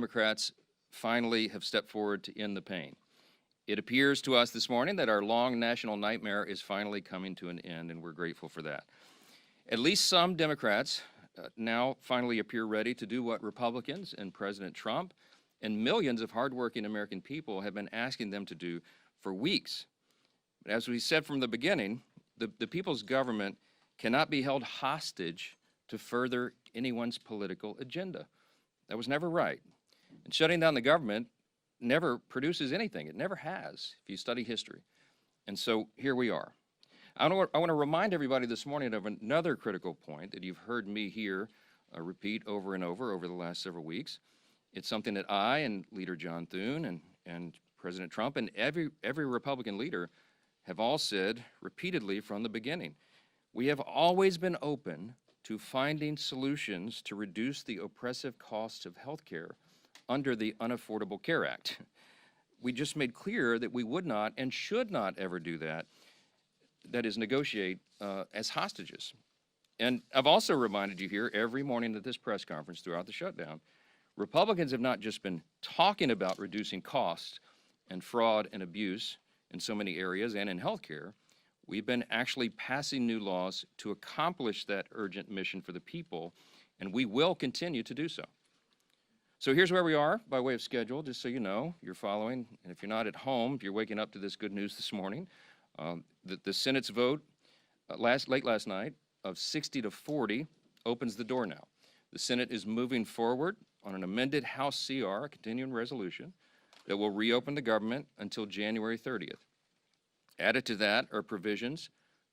Democrats finally have stepped forward to end the pain. It appears to us this morning that our long national nightmare is finally coming to an end, and we're grateful for that. At least some Democrats now finally appear ready to do what Republicans and President Trump and millions of hardworking American people have been asking them to do for weeks. But as we said from the beginning, the people's government cannot be held hostage to further anyone's political agenda. That was never right. And shutting down the government never produces anything. It never has, if you study history. And so here we are. I want to remind everybody this morning of another critical point that you've heard me here repeat over and over the last several weeks. It's something that I and Leader John Thune and President Trump and every Republican leader have all said repeatedly from the beginning. We have always been open to finding solutions to reduce the oppressive costs of health care under the Unaffordable Care Act. We just made clear that we would not and should not ever do that, that is, negotiate as hostages. And I've also reminded you here every morning at this press conference throughout the shutdown, Republicans have not just been talking about reducing costs and fraud and abuse in so many areas and in healthcare. We've been actually passing new laws to accomplish that urgent mission for the people, and we will continue to do so. So here's where we are by way of schedule, just so you know, you're following. And if you're not at home, if you're waking up to this good news this morning, the Senate's vote late last night of 60 to 40 opens the door now. The Senate is moving forward on an amended House CR, a continuing resolution, that will reopen the government until January 30th. Added to that are provisions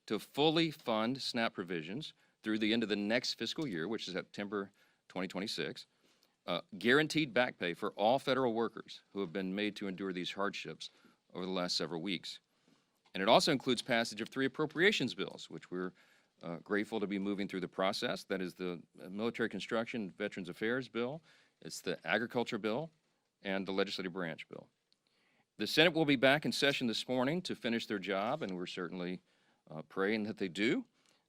to fully fund SNAP provisions through the end of the next fiscal year, which is September 2026, guaranteed back pay for all federal workers who have been made to endure these hardships over the last several weeks. And it also includes passage of 3 appropriations bills, which we're grateful to be moving through the process. That is the Military Construction Veterans Affairs bill, it's the Agriculture bill, and the Legislative Branch bill. The Senate will be back in session this morning to finish their job, and we're certainly praying that they do.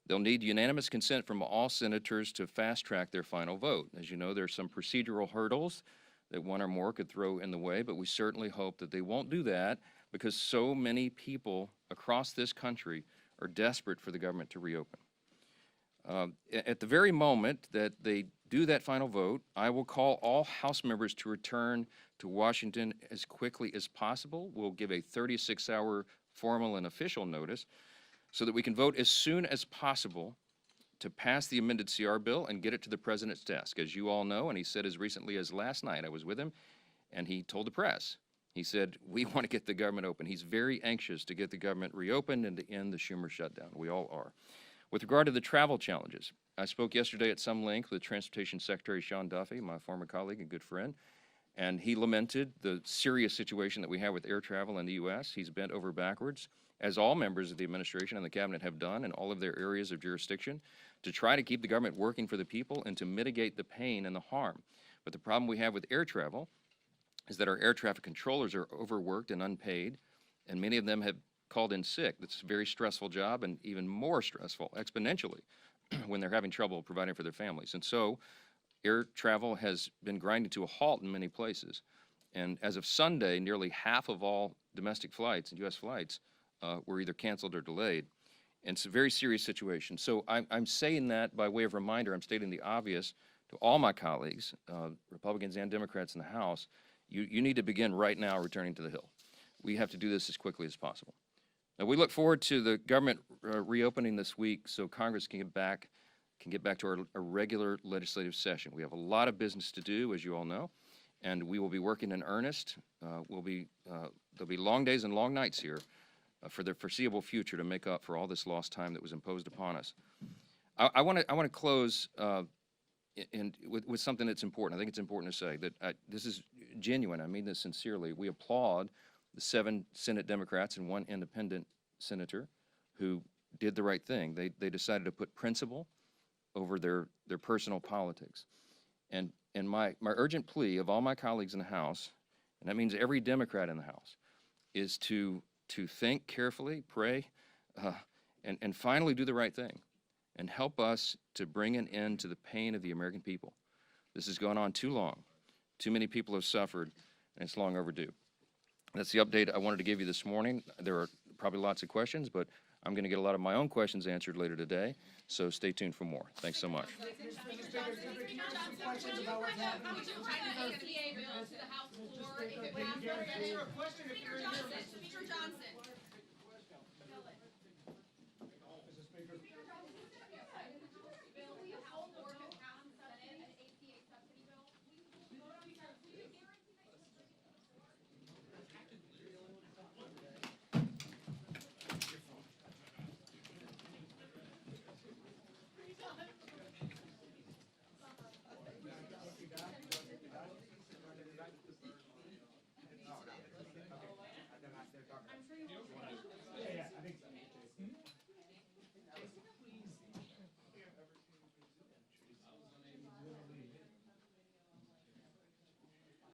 They'll need unanimous consent from all senators to fast-track their final vote. As you know, there are some procedural hurdles that one or more could throw in the way, but we certainly hope that they won't do that because so many people across this country are desperate for the government to reopen. At the very moment that they do that final vote, I will call all House members to return to Washington as quickly as possible. We'll give a 36-hour formal and official notice so that we can vote as soon as possible to pass the amended CR bill and get it to the President's desk. As you all know, and he said as recently as last night, I was with him, and he told the press, he said, we want to get the government open. He's very anxious to get the government reopened and to end the Schumer shutdown. We all are. With regard to the travel challenges, I spoke yesterday at some length with Transportation Secretary Sean Duffy, my former colleague and good friend, and he lamented the serious situation that we have with air travel in the U.S. He's bent over backwards, as all members of the administration and the cabinet have done in all of their areas of jurisdiction, to try to keep the government working for the people and to mitigate the pain and the harm. But the problem we have with air travel is that our air traffic controllers are overworked and unpaid, and many of them have called in sick. That's a very stressful job, and even more stressful exponentially when they're having trouble providing for their families. And so air travel has been grinding to a halt in many places. And as of Sunday, nearly half of all domestic flights, U.S. flights, were either canceled or delayed. And it's a very serious situation. So I'm saying that by way of reminder. I'm stating the obvious to all my colleagues, Republicans and Democrats in the House. You need to begin right now returning to the Hill. We have to do this as quickly as possible. Now, we look forward to the government reopening this week so Congress can get back to our regular legislative session. We have a lot of business to do, as you all know, and we will be working in earnest. There'll be long days and long nights here for the foreseeable future to make up for all this lost time that was imposed upon us. I want to close with something that's important. I think it's important to say that this is genuine. I mean this sincerely. We applaud the 7 Senate Democrats and 1 independent senator who did the right thing. They decided to put principle over their personal politics. And my urgent plea of all my colleagues in the House, and that means every Democrat in the House, is to think carefully, pray, and finally do the right thing and help us to bring an end to the pain of the American people. This has gone on too long. Too many people have suffered, and it's long overdue. That's the update I wanted to give you this morning. There are probably lots of questions, but I'm going to get a lot of my own questions answered later today, so stay tuned for more. Thanks so much. Speaker Johnson. I'm sure you will.